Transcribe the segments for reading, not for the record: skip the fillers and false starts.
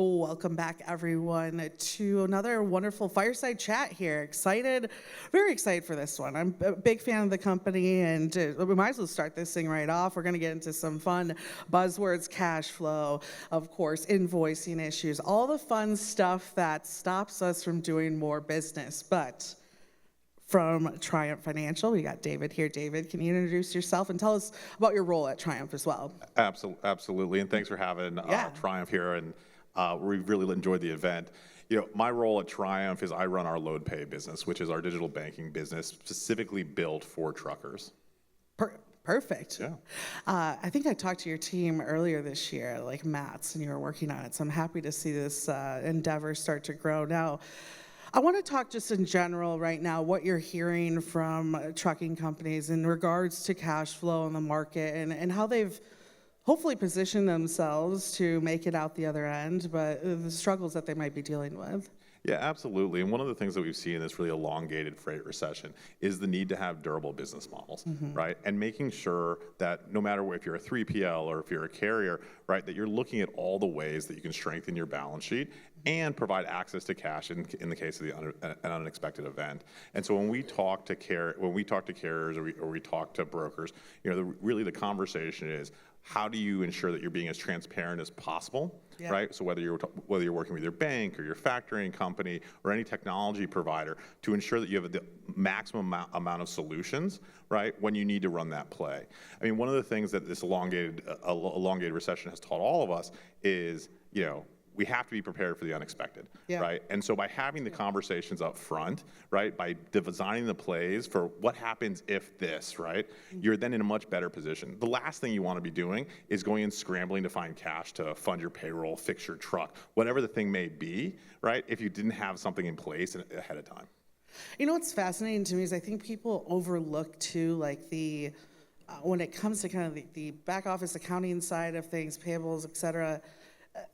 Welcome back, everyone, to another wonderful Fireside chat here. Excited, very excited for this one. I'm a big fan of the company, and we might as well start this thing right off. We're going to get into some fun buzzwords, cash flow, of course, invoicing issues, all the fun stuff that stops us from doing more business. But from Triumph Financial, we got David here. David, can you introduce yourself and tell us about your role at Triumph as well? Absolutely, and thanks for having Triumph here, and we've really enjoyed the event. My role at Triumph is I run our LoadPay business, which is our digital banking business specifically built for truckers. Perfect. Yeah. I think I talked to your team earlier this year, like Matt's, and you were working on it, so I'm happy to see this endeavor start to grow. Now, I want to talk just in general right now, what you're hearing from trucking companies in regards to cash flow in the market and how they've hopefully positioned themselves to make it out the other end, but the struggles that they might be dealing with. Yeah, absolutely. And one of the things that we've seen in this really elongated freight recession is the need to have durable business models, right? And making sure that no matter if you're a 3PL or if you're a carrier, right, that you're looking at all the ways that you can strengthen your balance sheet and provide access to cash in the case of an unexpected event. And so when we talk to carriers or we talk to brokers, really the conversation is, how do you ensure that you're being as transparent as possible, right? So whether you're working with your bank or your factoring company or any technology provider, to ensure that you have the maximum amount of solutions, right, when you need to run that play. I mean, one of the things that this elongated recession has taught all of us is, we have to be prepared for the unexpected, right? And so by having the conversations up front, right, by designing the plays for what happens if this, right, you're then in a much better position. The last thing you want to be doing is going and scrambling to find cash to fund your payroll, fix your truck, whatever the thing may be, right, if you didn't have something in place ahead of time. What's fascinating to me is I think people overlook too, like when it comes to kind of the back office accounting side of things, payables, et cetera,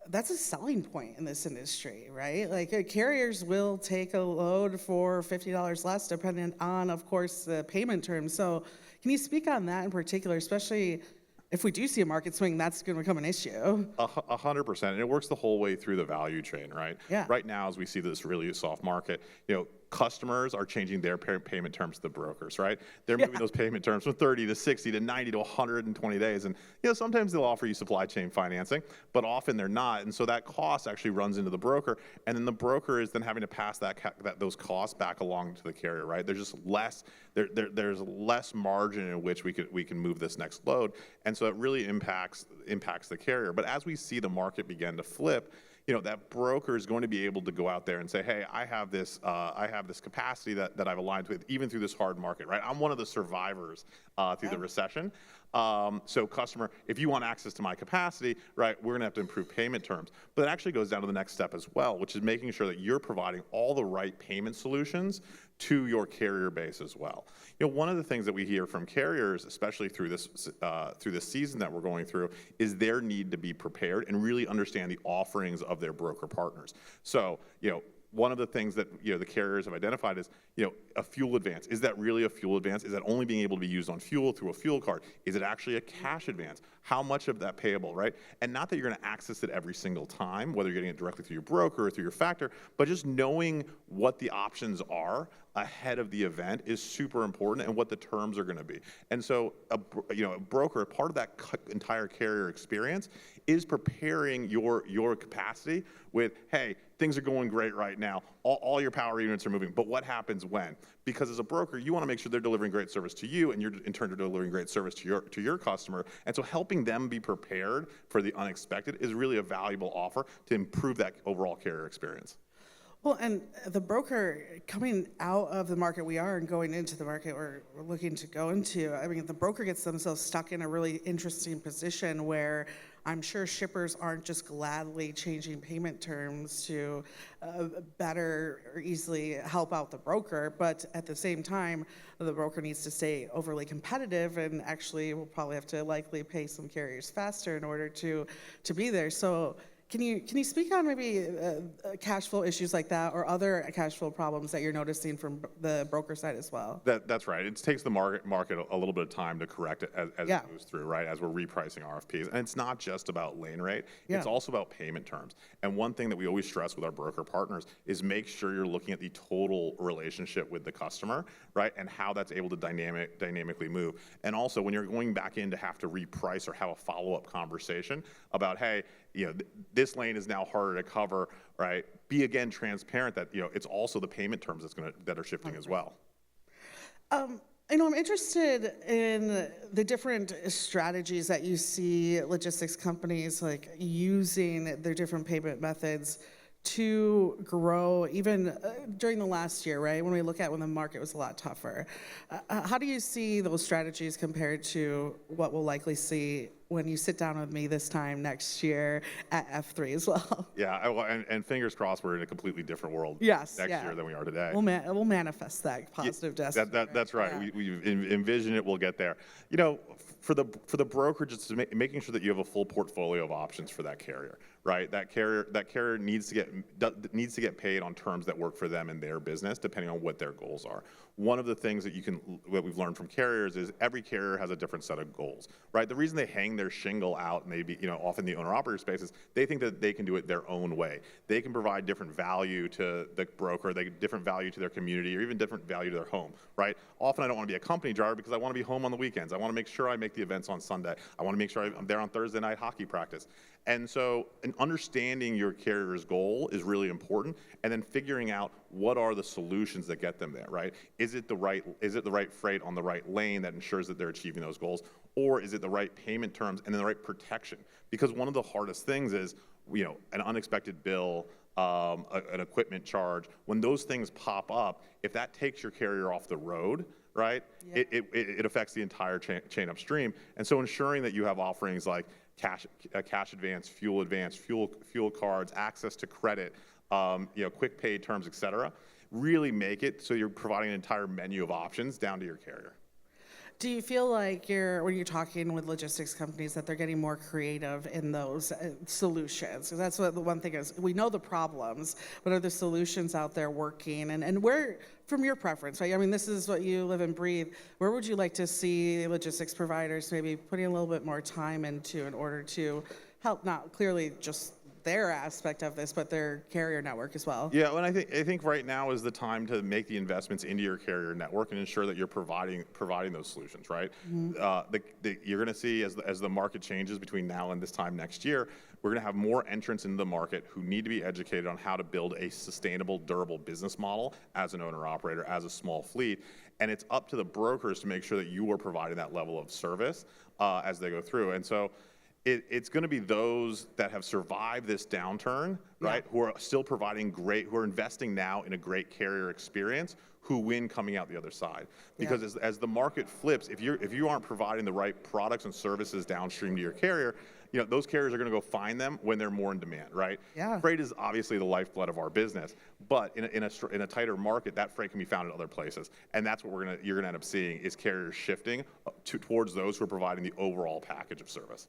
that's a selling point in this industry, right? Like carriers will take a load for $50 less, depending on, of course, the payment terms. So can you speak on that in particular, especially if we do see a market swing, that's going to become an issue? 100%, and it works the whole way through the value chain, right? Yeah. Right now, as we see this really soft market, customers are changing their payment terms to the brokers, right? They're moving those payment terms from 30 to 60 to 90 to 120 days. And sometimes they'll offer you supply chain financing, but often they're not. And so that cost actually runs into the broker, and then the broker is then having to pass those costs back along to the carrier, right? There's just less there's less margin in which we can move this next load, and so it really impacts the carrier. But as we see the market begin to flip, that broker is going to be able to go out there and say, hey, I have this capacity that I've aligned with even through this hard market, right? I'm one of the survivors through the recession. So customer, if you want access to my capacity, right, we're gonna have to improve payment terms. But it actually goes down to the next step as well, which is making sure that you're providing all the right payment solutions to your carrier base as well. One of the things that we hear from carriers, especially through this season that we're going through, is their need to be prepared and really understand the offerings of their broker partners. So, one of the things that the carriers have identified is a fuel advance. Is that really a fuel advance? Is that only being able to be used on fuel through a fuel card? Is it actually a cash advance? How much of that payable, right? And not that you're going to access it every single time, whether you're getting it directly through your broker or through your factor, but just knowing what the options are ahead of the event is super important, and what the terms are going to be. And so a broker, part of that entire carrier experience is preparing your capacity with, hey, things are going great right now. All your power units are moving, but what happens when? Because as a broker, you want to make sure they're delivering great service to you, and you're in turn delivering great service to your customer. And so helping them be prepared for the unexpected is really a valuable offer to improve that overall carrier experience. Well, and the broker coming out of the market we are and going into the market we're looking to go into, I mean, the broker gets themselves stuck in a really interesting position where I'm sure shippers aren't just gladly changing payment terms to better or easily help out the broker, but at the same time, the broker needs to stay overly competitive and actually will probably have to likely pay some carriers faster in order to be there. So Can you speak on maybe cash flow issues like that or other cash flow problems that you're noticing from the broker side as well? That's right. It takes the market a little bit of time to correct it as Yeah. it goes through, right? As we're repricing RFPs. And it's not just about lane rate. Yeah. It's also about payment terms. And one thing that we always stress with our broker partners is make sure you're looking at the total relationship with the customer, right? And how that's able to dynamically move. And also when you're going back in to have to reprice or have a follow-up conversation about, hey, this lane is now harder to cover, right? Be again transparent that it's also the payment terms that are shifting as well. I'm interested in the different strategies that you see logistics companies like using their different payment methods to grow even during the last year, right? When we look at when the market was a lot tougher. How do you see those strategies compared to what we'll likely see when you sit down with me this time next year at F3 as well? Yeah, and fingers crossed we're in a completely different world Yes, next year than we are today. We'll manifest that positive destiny. That's right. Yeah. We envision it. We'll get there. For the brokerage, it's making sure that you have a full portfolio of options for that carrier, right? That carrier needs to get paid on terms that work for them and their business, depending on what their goals are. One of the things that what we've learned from carriers is every carrier has a different set of goals, right? The reason they hang their shingle out, maybe often the owner-operator space, is they think that they can do it their own way. They can provide different value to the broker, different value to their community, or even different value to their home, right? Often I don't want to be a company driver because I want to be home on the weekends. I want to make sure I make the events on Sunday. I want to make sure I'm there on Thursday night hockey practice. And so understanding your carrier's goal is really important, and then figuring out what are the solutions that get them there, right? Is it the right freight on the right lane that ensures that they're achieving those goals, or is it the right payment terms and then the right protection? Because one of the hardest things is, an unexpected bill, an equipment charge. When those things pop up, if that takes your carrier off the road, right, yeah, it affects the entire chain upstream. And so ensuring that you have offerings like cash advance, fuel cards, access to credit, quick pay terms, et cetera, really make it so you're providing an entire menu of options down to your carrier. Do you feel like when you're talking with logistics companies that they're getting more creative in those solutions? Because that's what the one thing is. We know the problems, but are the solutions out there working? And where, from your preference, right? I mean, this is what you live and breathe. Where would you like to see logistics providers maybe putting a little bit more time into in order to help, not clearly just their aspect of this, but their carrier network as well? Yeah, and I think right now is the time to make the investments into your carrier network and ensure that you're providing those solutions, right? Mm-hmm. You're going to see as the market changes between now and this time next year, we're going to have more entrants into the market who need to be educated on how to build a sustainable, durable business model as an owner-operator, as a small fleet. And it's up to the brokers to make sure that you are providing that level of service as they go through. And so it's going to be those that have survived this downturn, right, yeah, who are still providing who are investing now in a great carrier experience, who win coming out the other side. Because yeah, as the market flips, if you aren't providing the right products and services downstream to your carrier, those carriers are going to go find them when they're more in demand, right? Yeah. Freight is obviously the lifeblood of our business, but in a tighter market, that freight can be found in other places, and that's what you're going to end up seeing is carriers shifting towards those who are providing the overall package of service.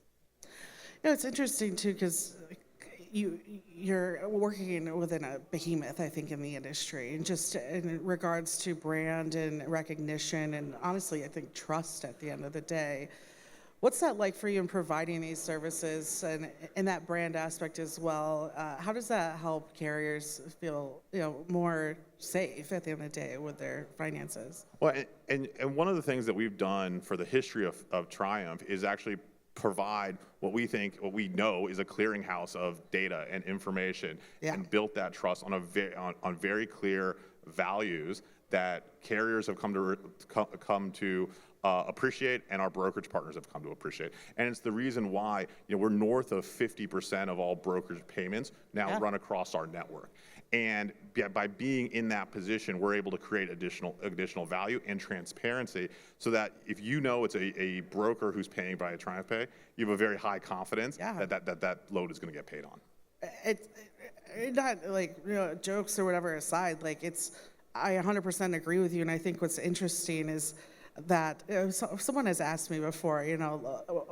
It's interesting too, because you're working within a behemoth, I think, in the industry, and just in regards to brand and recognition, and honestly, I think trust at the end of the day. What's that like for you in providing these services and in that brand aspect as well? How does that help carriers feel more safe at the end of the day with their finances? Well, and one of the things that we've done for the history of Triumph is actually provide what we know is a clearinghouse of data and information, yeah, and built that trust on very clear values that carriers have come to appreciate, and our brokerage partners have come to appreciate. And it's the reason why we're north of 50% of all brokerage payments now, yeah, run across our network. And by being in that position, we're able to create additional value and transparency, so that if it's a broker who's paying by a TriumphPay, you have a very high confidence, yeah, that load is going to get paid on. It's not like jokes or whatever aside. Like I 100% agree with you, and I think what's interesting is that someone has asked me before,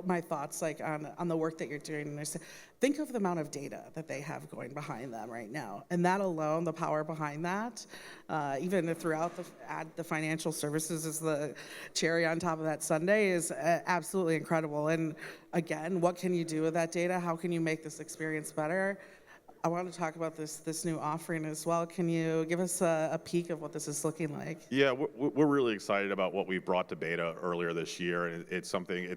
my thoughts like on the work that you're doing, and I said, think of the amount of data that they have going behind them right now, and that alone, the power behind that, even throughout the financial services is the cherry on top of that sundae, is absolutely incredible. And again, what can you do with that data? How can you make this experience better? I want to talk about this new offering as well. Can you give us a peek of what this is looking like? Yeah, we're really excited about what we brought to beta earlier this year. And it's something,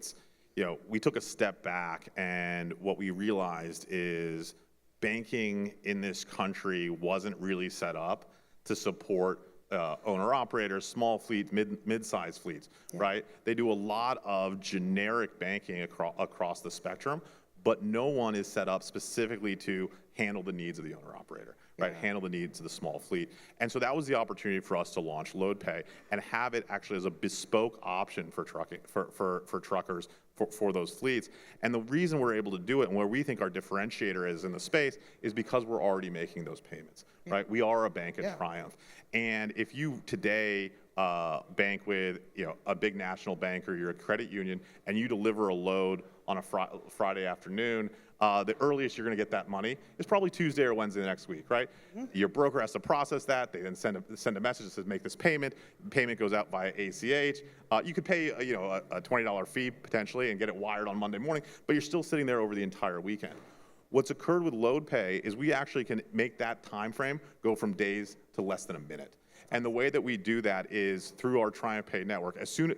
we took a step back, and what we realized is banking in this country wasn't really set up to support owner-operators, small fleets, mid-sized fleets, right? They do a lot of generic banking across the spectrum, but no one is set up specifically to handle the needs of the owner-operator, right? Handle the needs of the small fleet. And so that was the opportunity for us to launch LoadPay and have it actually as a bespoke option for trucking, for truckers, for those fleets. And the reason we're able to do it, and where we think our differentiator is in the space, is because we're already making those payments, right? We are a bank at Triumph. And if you today bank with a big national bank, or you're a credit union, and you deliver a load on a Friday afternoon, the earliest you're going to get that money is probably Tuesday or Wednesday next week, right? Your broker has to process that. They then send a message that says make this payment. The payment goes out via ACH. You could pay a $20 fee potentially and get it wired on Monday morning, but you're still sitting there over the entire weekend. What's occurred with LoadPay is we actually can make that time frame go from days to less than a minute. And the way that we do that is through our TriumphPay network. As soon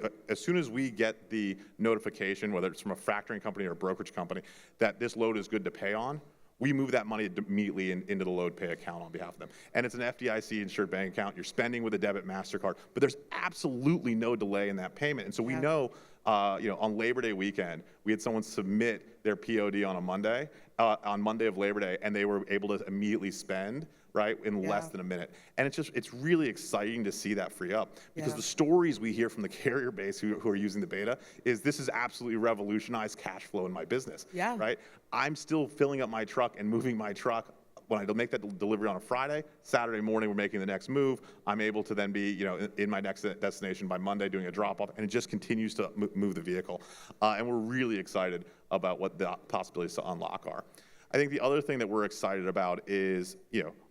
as we get the notification, whether it's from a factoring company or a brokerage company, that this load is good to pay on, we move that money immediately into the LoadPay account on behalf of them. And it's an FDIC insured bank account. You're spending with a debit MasterCard, but there's absolutely no delay in that payment. And so we know, on Labor Day weekend, we had someone submit their POD on Monday of Labor Day, and they were able to immediately spend, right, in less than a minute. And it's really exciting to see that free up, because the stories we hear from the carrier base who are using the beta is, this has absolutely revolutionized cash flow in my business, right? I'm still filling up my truck and moving my truck. When I make that delivery on a Friday, Saturday morning we're making the next move. I'm able to then be, in my next destination by Monday doing a drop-off, and it just continues to move the vehicle. And we're really excited about what the possibilities to unlock are. I think the other thing that we're excited about is,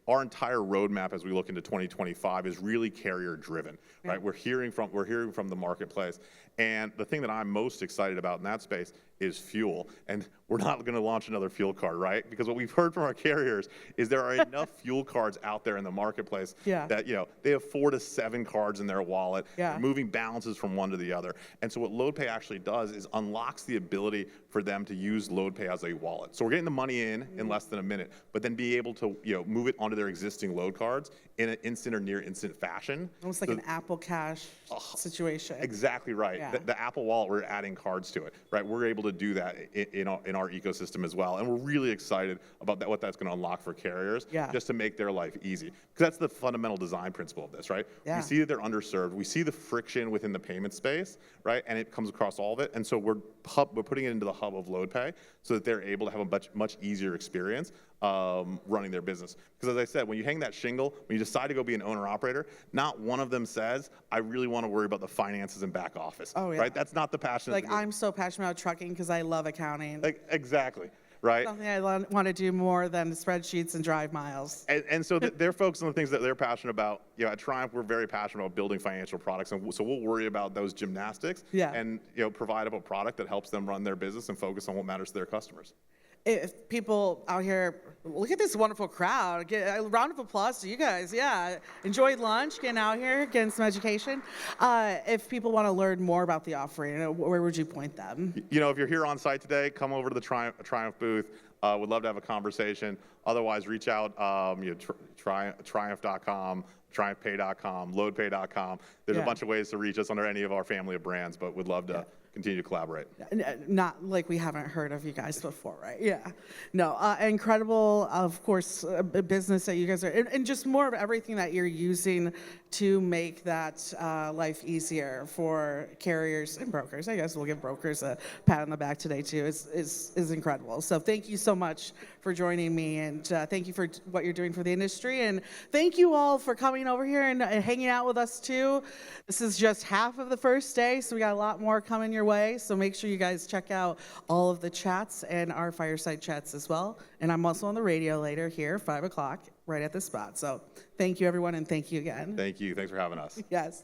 our entire roadmap as we look into 2025 is really carrier-driven, right? We're hearing from the marketplace, and the thing that I'm most excited about in that space is fuel. And we're not going to launch another fuel card, right? Because what we've heard from our carriers is there are enough fuel cards out there in the marketplace that they have 4 to 7 cards in their wallet, they're moving balances from one to the other. And so what LoadPay actually does is unlocks the ability for them to use LoadPay as a wallet. So we're getting the money in less than a minute, but then be able to move it onto their existing load cards in an instant or near instant fashion. Almost like an Apple Cash situation. Exactly right. The Apple Wallet, we're adding cards to it, right? We're able to do that in our ecosystem as well, and we're really excited about what that's going to unlock for carriers, just to make their life easy. Because that's the fundamental design principle of this, right? We see that they're underserved. We see the friction within the payment space, right? And it comes across all of it, and so we're putting it into the hub of LoadPay so that they're able to have a much easier experience running their business. Because as I said, when you hang that shingle, when you decide to go be an owner-operator, not one of them says, I really want to worry about the finances and back office, right? That's not the passion. Like, I'm so passionate about trucking because I love accounting. Exactly. Right? Something I want to do more than spreadsheets and drive miles. And so they're focused on the things that they're passionate about. At Triumph, we're very passionate about building financial products, and so we'll worry about those gymnastics and provide a product that helps them run their business and focus on what matters to their customers. If people out here, look at this wonderful crowd. A round of applause to you guys. Enjoyed lunch, getting out here, getting some education. If people want to learn more about the offering, where would you point them? If you're here on site today, come over to the Triumph booth. Would love to have a conversation. Otherwise, reach out, Triumph.com, TriumphPay.com, LoadPay.com. There's a bunch of ways to reach us under any of our family of brands, but would love to continue to collaborate. Not like we haven't heard of you guys before, right? Yeah. No, incredible, of course, business that you guys are, and just more of everything that you're using to make that life easier for carriers and brokers. I guess we'll give brokers a pat on the back today too. Is incredible. So thank you so much for joining me, and thank you for what you're doing for the industry, and thank you all for coming over here and hanging out with us too. This is just half of the first day, so we got a lot more coming your way. So make sure you guys check out all of the chats and our Fireside chats as well. And I'm also on the radio later here, 5 o'clock, right at this spot. So thank you, everyone, and thank you again. Thank you. Thanks for having us. Yes.